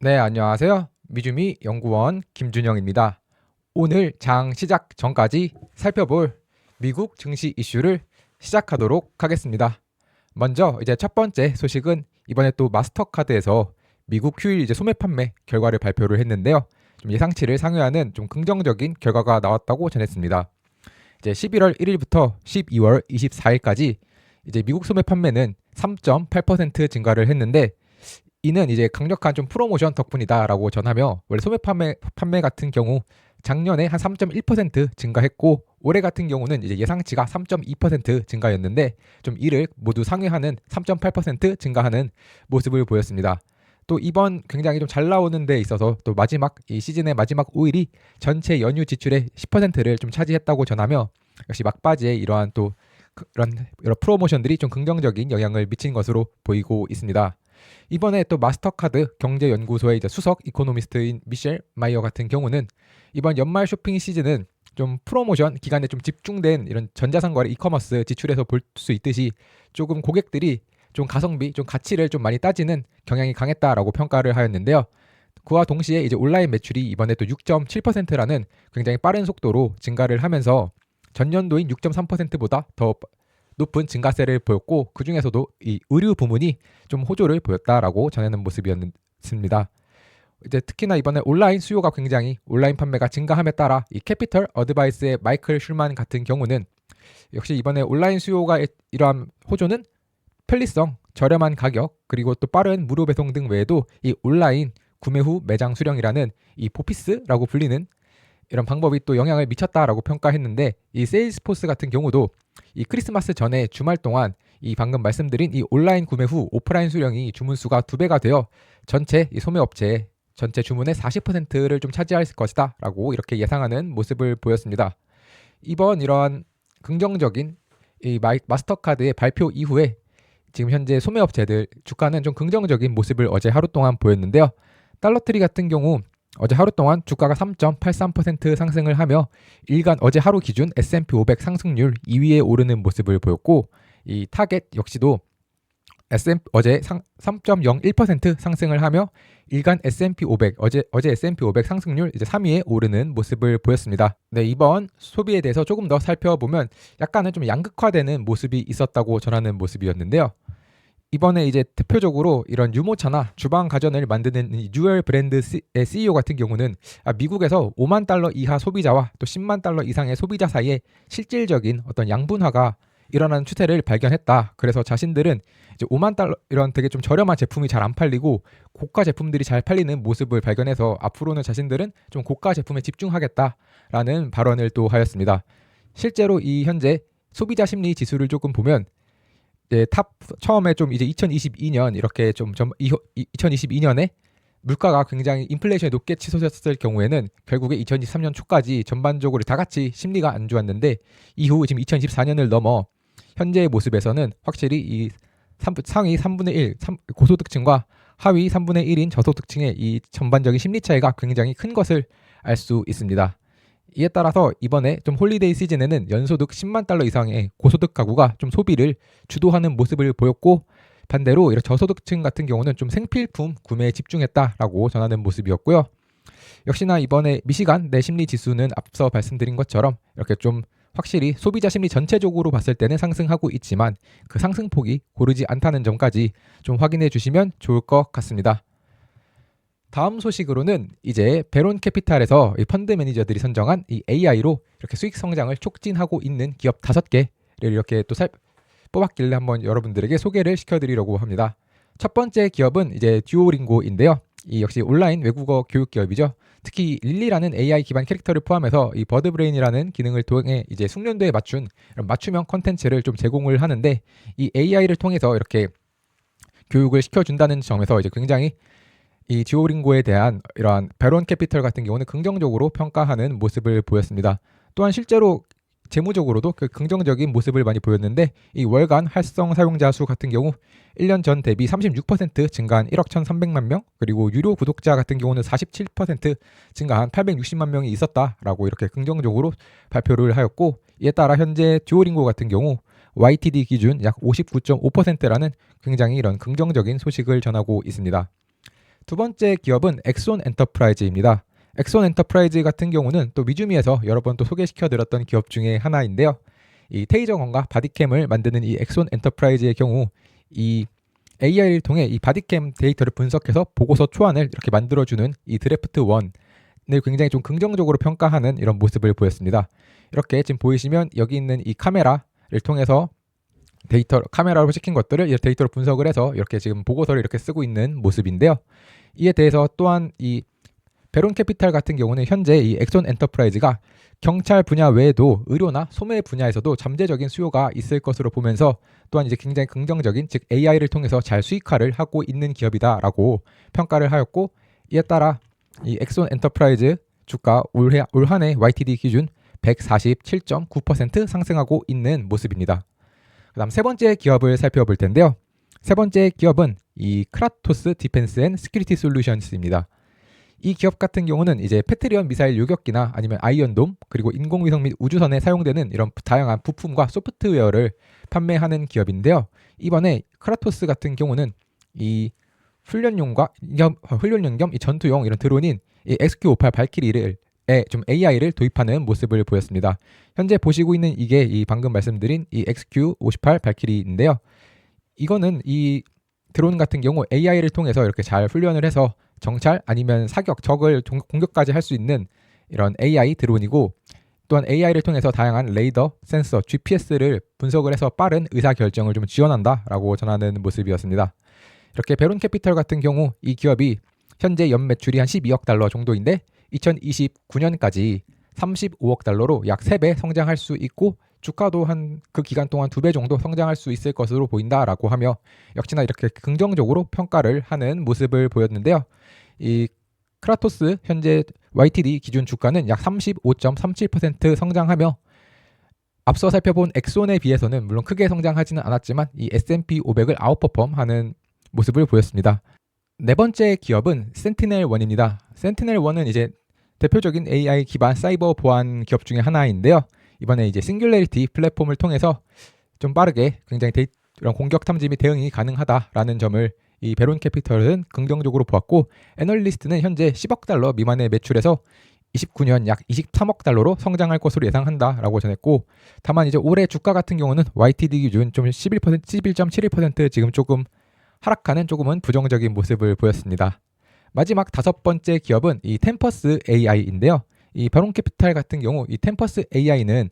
네, 안녕하세요. 미주미 연구원 김준영입니다. 오늘 장 시작 전까지 살펴볼 미국 증시 이슈를 시작하도록 하겠습니다. 먼저 이제 첫 번째 소식은 이번에 또 마스터카드에서 미국 휴일 이제 소매 판매 결과를 발표를 했는데요. 좀 예상치를 상회하는 좀 긍정적인 결과가 나왔다고 전했습니다. 이제 11월 1일부터 12월 24일까지 이제 미국 소매 판매는 3.8% 증가를 했는데 이는 이제 강력한 좀 프로모션 덕분이다라고 전하며 원래 소매 판매 같은 경우 작년에 한 3.1% 증가했고 올해 같은 경우는 이제 예상치가 3.2% 증가였는데 좀 이를 모두 상회하는 3.8% 증가하는 모습을 보였습니다. 또 이번 굉장히 좀 잘 나오는 데 있어서 또 마지막 이 시즌의 마지막 5일이 전체 연휴 지출의 10%를 좀 차지했다고 전하며 역시 막바지에 이러한 또 그런 여러 프로모션들이 좀 긍정적인 영향을 미친 것으로 보이고 있습니다. 이번에 또 마스터카드 경제연구소의 이제 수석 이코노미스트인 미셸 마이어 같은 경우는 이번 연말 쇼핑 시즌은 좀 프로모션 기간에 좀 집중된 이런 전자상거래 이커머스 지출에서 볼 수 있듯이 조금 고객들이 좀 가성비, 좀 가치를 좀 많이 따지는 경향이 강했다라고 평가를 하였는데요. 그와 동시에 이제 온라인 매출이 이번에 또 6.7%라는 굉장히 빠른 속도로 증가를 하면서 전년도인 6.3%보다 더 높은 증가세를 보였고 그 중에서도 이 의류 부문이 좀 호조를 보였다라고 전하는 모습이었습니다. 이제 특히나 이번에 온라인 수요가 굉장히 온라인 판매가 증가함에 따라 이 캐피털 어드바이스의 마이클 슐만 같은 경우는 역시 이번에 온라인 수요가 이러한 호조는 편리성, 저렴한 가격, 그리고 또 빠른 무료 배송 등 외에도 이 온라인 구매 후 매장 수령이라는 이 포피스라고 불리는 이런 방법이 또 영향을 미쳤다라고 평가했는데 이 세일스포스 같은 경우도 이 크리스마스 전에 주말 동안 이 방금 말씀드린 이 온라인 구매 후 오프라인 수령이 주문 수가 2배가 되어 전체 이 소매업체 전체 주문의 40%를 좀 차지할 것이다라고 이렇게 예상하는 모습을 보였습니다. 이번 이러한 긍정적인 이 마스터카드의 발표 이후에 지금 현재 소매업체들 주가는 좀 긍정적인 모습을 어제 하루 동안 보였는데요. 달러트리 같은 경우 어제 하루 동안 주가가 3.83% 상승을 하며 일간 어제 하루 기준 S&P 500 상승률 2위에 오르는 모습을 보였고 이 타겟 역시도 어제 3.01% 상승을 하며 일간 S&P 500 어제 S&P 500 상승률 이제 3위에 오르는 모습을 보였습니다. 네, 이번 소비에 대해서 조금 더 살펴보면 약간은 좀 양극화되는 모습이 있었다고 전하는 모습이었는데요. 이번에 이제 대표적으로 이런 유모차나 주방 가전을 만드는 뉴얼 브랜드의 CEO 같은 경우는 미국에서 5만 달러 이하 소비자와 또 10만 달러 이상의 소비자 사이에 실질적인 어떤 양분화가 일어나는 추세를 발견했다. 그래서 자신들은 이제 5만 달러 이런 되게 좀 저렴한 제품이 잘 안 팔리고 고가 제품들이 잘 팔리는 모습을 발견해서 앞으로는 자신들은 좀 고가 제품에 집중하겠다라는 발언을 또 하였습니다. 실제로 이 현재 소비자 심리 지수를 조금 보면 탑 처음에 좀 이제 2022년 이렇게 2022년에 물가가 굉장히 인플레이션이 높게 치솟았을 경우에는 결국에 2023년 초까지 전반적으로 다 같이 심리가 안 좋았는데 이후 지금 2024년을 넘어 현재의 모습에서는 확실히 이 상위 3분의 1 고소득층과 하위 3분의 1인 저소득층의 이 전반적인 심리 차이가 굉장히 큰 것을 알 수 있습니다. 이에 따라서 이번에 좀 홀리데이 시즌에는 연소득 10만 달러 이상의 고소득 가구가 좀 소비를 주도하는 모습을 보였고 반대로 이런 저소득층 같은 경우는 좀 생필품 구매에 집중했다라고 전하는 모습이었고요. 역시나 이번에 미시간 내 심리 지수는 앞서 말씀드린 것처럼 이렇게 좀 확실히 소비자 심리 전체적으로 봤을 때는 상승하고 있지만 그 상승폭이 고르지 않다는 점까지 좀 확인해 주시면 좋을 것 같습니다. 다음 소식으로는 이제 베론 캐피탈에서 이 펀드 매니저들이 선정한 이 AI로 이렇게 수익 성장을 촉진하고 있는 기업 5개를 이렇게 또 뽑았길래 한번 여러분들에게 소개를 시켜드리려고 합니다. 첫 번째 기업은 이제 듀오링고인데요. 이 역시 온라인 외국어 교육 기업이죠. 특히 릴리라는 AI 기반 캐릭터를 포함해서 이 버드브레인이라는 기능을 통해 이제 숙련도에 맞춘 맞춤형 컨텐츠를 좀 제공을 하는데 이 AI를 통해서 이렇게 교육을 시켜준다는 점에서 이제 굉장히 이 듀오링고에 대한 이러한 베론 캐피털 같은 경우는 긍정적으로 평가하는 모습을 보였습니다. 또한 실제로 재무적으로도 그 긍정적인 모습을 많이 보였는데 이 월간 활성 사용자 수 같은 경우 1년 전 대비 36% 증가한 1억 1,300만 명, 그리고 유료 구독자 같은 경우는 47% 증가한 860만 명이 있었다라고 이렇게 긍정적으로 발표를 하였고, 이에 따라 현재 듀오링고 같은 경우 YTD 기준 약 59.5%라는 굉장히 이런 긍정적인 소식을 전하고 있습니다. 두 번째 기업은 엑손 엔터프라이즈입니다. 엑손 엔터프라이즈 같은 경우는 또 미주미에서 여러 번 또 소개시켜드렸던 기업 중에 하나인데요. 이 테이저건과 바디캠을 만드는 이 엑손 엔터프라이즈의 경우 이 AI를 통해 이 바디캠 데이터를 분석해서 보고서 초안을 이렇게 만들어주는 이 드래프트 1을 굉장히 좀 긍정적으로 평가하는 이런 모습을 보였습니다. 이렇게 지금 보이시면 여기 있는 이 카메라를 통해서 카메라로 찍힌 것들을 데이터로 분석을 해서 이렇게 지금 보고서를 이렇게 쓰고 있는 모습인데요. 이에 대해서 또한 이 베론 캐피탈 같은 경우는 현재 이 엑손 엔터프라이즈가 경찰 분야 외에도 의료나 소매 분야에서도 잠재적인 수요가 있을 것으로 보면서 또한 이제 굉장히 긍정적인, 즉 AI를 통해서 잘 수익화를 하고 있는 기업이다라고 평가를 하였고, 이에 따라 이 엑손 엔터프라이즈 주가 올 한 해 YTD 기준 147.9% 상승하고 있는 모습입니다. 그다음 세 번째 기업을 살펴볼 텐데요. 세 번째 기업은 이 크라토스 디펜스 앤 스큐리티 솔루션스입니다. 이 기업 같은 경우는 이제 패트리언 미사일 요격기나 아니면 아이언돔, 그리고 인공위성 및 우주선에 사용되는 이런 다양한 부품과 소프트웨어를 판매하는 기업인데요. 이번에 크라토스 같은 경우는 이 훈련용 겸 이 전투용 이런 드론인 이 XQ58 발키리를 좀 AI를 도입하는 모습을 보였습니다. 현재 보시고 있는 이게 이 방금 말씀드린 이 XQ58 발키리인데요. 이거는 이 드론 같은 경우 AI를 통해서 이렇게 잘 훈련을 해서 정찰 아니면 사격, 적을 공격까지 할 수 있는 이런 AI 드론이고, 또한 AI를 통해서 다양한 레이더, 센서, GPS를 분석을 해서 빠른 의사결정을 좀 지원한다라고 전하는 모습이었습니다. 이렇게 베론 캐피털 같은 경우 이 기업이 현재 연 매출이 한 12억 달러 정도인데 2029년까지 35억 달러로 약 3배 성장할 수 있고, 주가도 한 그 기간 동안 2배 정도 성장할 수 있을 것으로 보인다라고 하며 역시나 이렇게 긍정적으로 평가를 하는 모습을 보였는데요. 이 크라토스 현재 YTD 기준 주가는 약 35.37% 성장하며 앞서 살펴본 엑손에 비해서는 물론 크게 성장하지는 않았지만 이 S&P 500을 아웃퍼폼하는 모습을 보였습니다. 네 번째 기업은 센티넬1입니다. 센티넬1은 이제 대표적인 AI 기반 사이버 보안 기업 중에 하나인데요. 이번에 이제 싱귤레리티 플랫폼을 통해서 좀 빠르게 굉장히 이런 공격 탐지 및 대응이 가능하다라는 점을 이 베론 캐피털은 긍정적으로 보았고, 애널리스트는 현재 10억 달러 미만의 매출에서 29년 약 23억 달러로 성장할 것으로 예상한다라고 전했고, 다만 이제 올해 주가 같은 경우는 YTD 기준 좀 11.71% 지금 조금 하락하는 조금은 부정적인 모습을 보였습니다. 마지막 다섯 번째 기업은 이 템퍼스 AI인데요. 이 베론 캐피탈 같은 경우 이 템퍼스 AI는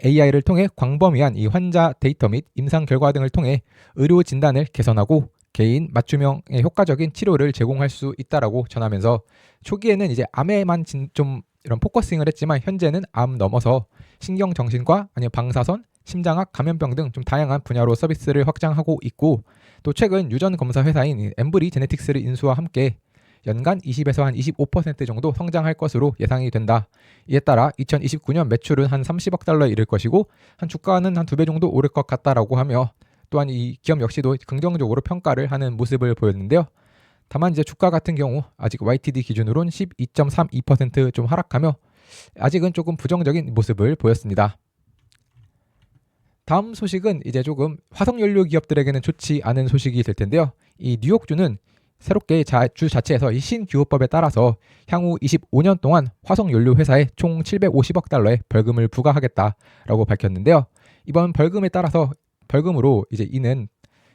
AI를 통해 광범위한 이 환자 데이터 및 임상 결과 등을 통해 의료 진단을 개선하고 개인 맞춤형의 효과적인 치료를 제공할 수 있다라고 전하면서, 초기에는 이제 암에만 좀 이런 포커싱을 했지만 현재는 암 넘어서 신경정신과 아니면 방사선, 심장학, 감염병 등 좀 다양한 분야로 서비스를 확장하고 있고, 또 최근 유전 검사 회사인 엠브리 제네틱스를 인수와 함께 연간 20에서 한 25% 정도 성장할 것으로 예상이 된다. 이에 따라 2029년 매출은 한 30억 달러에 이를 것이고 한 주가는 한 2배 정도 오를 것 같다라고 하며, 또한 이 기업 역시도 긍정적으로 평가를 하는 모습을 보였는데요. 다만 이제 주가 같은 경우 아직 YTD 기준으로는 12.32% 좀 하락하며 아직은 조금 부정적인 모습을 보였습니다. 다음 소식은 이제 조금 화석연료 기업들에게는 좋지 않은 소식이 될 텐데요. 이 뉴욕주는 새롭게 주 자체에서 이 신규호법에 따라서 향후 25년 동안 화석연료 회사에 총 750억 달러의 벌금을 부과하겠다라고 밝혔는데요. 이번 벌금으로 이제 이는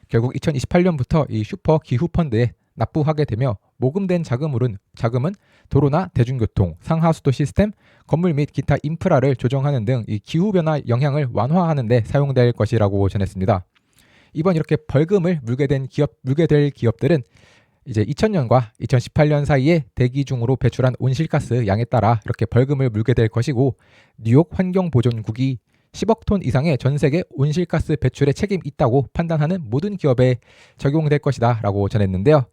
결국 2028년부터 이 슈퍼 기후 펀드에 납부하게 되며, 모금된 자금은 도로나 대중교통, 상하수도 시스템, 건물 및 기타 인프라를 조정하는 등 이 기후 변화 영향을 완화하는 데 사용될 것이라고 전했습니다. 이번 이렇게 벌금을 물게 될 기업들은 이제 2000년과 2018년 사이에 대기 중으로 배출한 온실가스 양에 따라 이렇게 벌금을 물게 될 것이고, 뉴욕 환경보존국이 10억 톤 이상의 전 세계 온실가스 배출에 책임이 있다고 판단하는 모든 기업에 적용될 것이다 라고 전했는데요.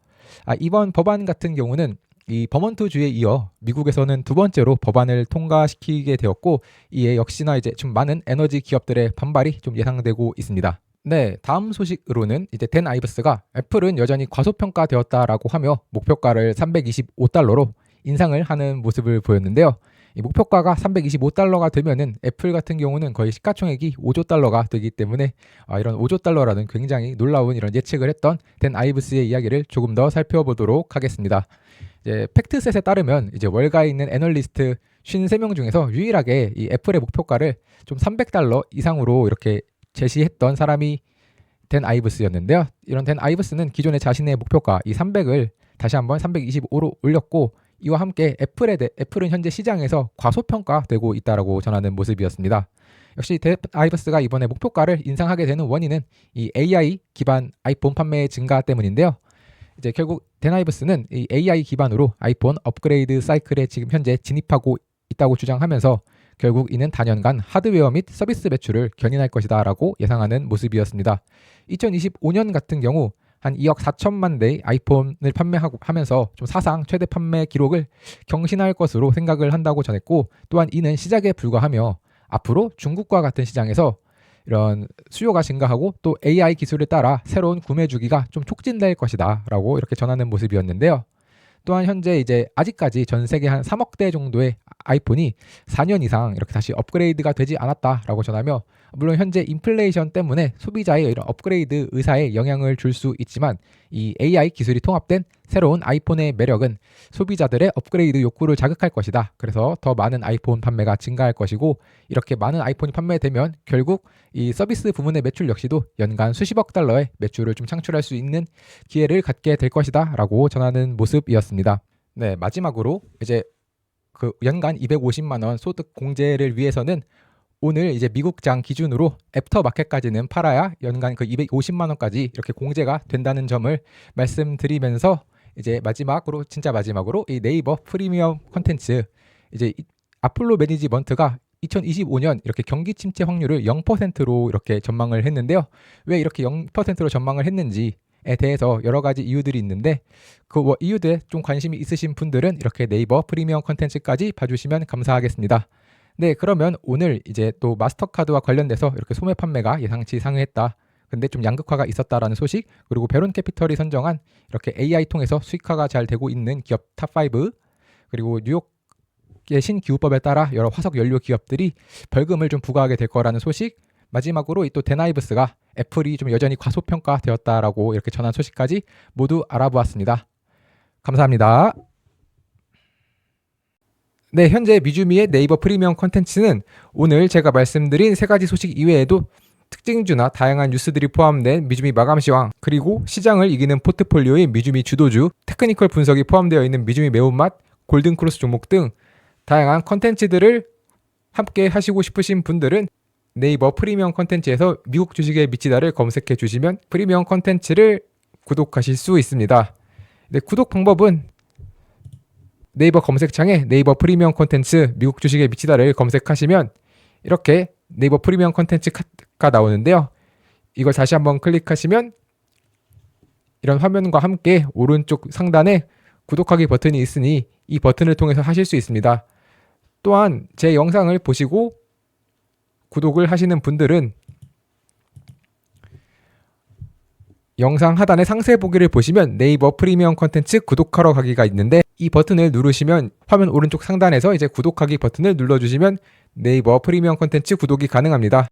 이번 법안 같은 경우는 이 버몬트주에 이어 미국에서는 두 번째로 법안을 통과시키게 되었고, 이에 역시나 이제 좀 많은 에너지 기업들의 반발이 좀 예상되고 있습니다. 네, 다음 소식으로는 이제 댄 아이브스가 애플은 여전히 과소평가되었다라고 하며 목표가를 325달러로 인상을 하는 모습을 보였는데요. 이 목표가가 325달러가 되면은 애플 같은 경우는 거의 시가총액이 5조 달러가 되기 때문에 이런 5조 달러라는 굉장히 놀라운 이런 예측을 했던 댄 아이브스의 이야기를 조금 더 살펴보도록 하겠습니다. 이제 팩트셋에 따르면 이제 월가에 있는 애널리스트 53명 중에서 유일하게 이 애플의 목표가를 좀 300달러 이상으로 이렇게 제시했던 사람이 댄 아이브스였는데요. 이런 댄 아이브스는 기존의 자신의 목표가 이 300을 다시 한번 325로 올렸고, 이와 함께 애플은 현재 시장에서 과소평가되고 있다라고 전하는 모습이었습니다. 역시 댄 아이브스가 이번에 목표가를 인상하게 되는 원인은 이 AI 기반 아이폰 판매의 증가 때문인데요. 이제 결국 댄 아이브스는 이 AI 기반으로 아이폰 업그레이드 사이클에 지금 현재 진입하고 있다고 주장하면서 결국 이는 단연간 하드웨어 및 서비스 매출을 견인할 것이다 라고 예상하는 모습이었습니다. 2025년 같은 경우 한 2억 4천만 대의 아이폰을 판매하면서 좀 사상 최대 판매 기록을 경신할 것으로 생각을 한다고 전했고, 또한 이는 시작에 불과하며 앞으로 중국과 같은 시장에서 이런 수요가 증가하고 또 AI 기술에 따라 새로운 구매 주기가 좀 촉진될 것이다 라고 이렇게 전하는 모습이었는데요. 또한 현재 이제 아직까지 전 세계 한 3억 대 정도의 아이폰이 4년 이상 이렇게 다시 업그레이드가 되지 않았다라고 전하며, 물론 현재 인플레이션 때문에 소비자의 이런 업그레이드 의사에 영향을 줄 수 있지만 이 AI 기술이 통합된 새로운 아이폰의 매력은 소비자들의 업그레이드 욕구를 자극할 것이다. 그래서 더 많은 아이폰 판매가 증가할 것이고, 이렇게 많은 아이폰이 판매되면 결국 이 서비스 부문의 매출 역시도 연간 수십억 달러의 매출을 좀 창출할 수 있는 기회를 갖게 될 것이다 라고 전하는 모습이었습니다. 네, 마지막으로 이제 그 연간 250만 원 소득 공제를 위해서는 오늘 이제 미국장 기준으로 애프터마켓까지는 팔아야 연간 그 250만 원까지 이렇게 공제가 된다는 점을 말씀드리면서, 이제 진짜 마지막으로 이 네이버 프리미엄 콘텐츠 이제 아폴로 매니지먼트가 2025년 이렇게 경기 침체 확률을 0%로 이렇게 전망을 했는데요. 왜 이렇게 0%로 전망을 했는지에 대해서 여러 가지 이유들이 있는데, 그 이유들에 좀 관심이 있으신 분들은 이렇게 네이버 프리미엄 콘텐츠까지 봐주시면 감사하겠습니다. 네, 그러면 오늘 이제 또 마스터카드와 관련돼서 이렇게 소매 판매가 예상치 상회했다, 근데 좀 양극화가 있었다라는 소식, 그리고 베론 캐피털이 선정한 이렇게 AI 통해서 수익화가 잘 되고 있는 기업 탑5, 그리고 뉴욕의 신기후법에 따라 여러 화석 연료 기업들이 벌금을 좀 부과하게 될 거라는 소식, 마지막으로 또 댄 아이브스가 애플이 좀 여전히 과소평가되었다라고 이렇게 전한 소식까지 모두 알아보았습니다. 감사합니다. 네, 현재 미주미의 네이버 프리미엄 콘텐츠는 오늘 제가 말씀드린 세 가지 소식 이외에도 특징주나 다양한 뉴스들이 포함된 미주미 마감시황, 그리고 시장을 이기는 포트폴리오의 미주미 주도주, 테크니컬 분석이 포함되어 있는 미주미 매운맛, 골든크로스 종목 등 다양한 콘텐츠들을 함께 하시고 싶으신 분들은 네이버 프리미엄 콘텐츠에서 미국 주식에 미치다를 검색해 주시면 프리미엄 콘텐츠를 구독하실 수 있습니다. 네, 구독 방법은 네이버 검색창에 네이버 프리미엄 콘텐츠 미국 주식에 미치다를 검색하시면 이렇게 네이버 프리미엄 콘텐츠가 나오는데요. 이걸 다시 한번 클릭하시면 이런 화면과 함께 오른쪽 상단에 구독하기 버튼이 있으니 이 버튼을 통해서 하실 수 있습니다. 또한 제 영상을 보시고 구독을 하시는 분들은 영상 하단의 상세 보기를 보시면 네이버 프리미엄 콘텐츠 구독하러 가기가 있는데, 이 버튼을 누르시면 화면 오른쪽 상단에서 이제 구독하기 버튼을 눌러주시면 네이버 프리미엄 콘텐츠 구독이 가능합니다.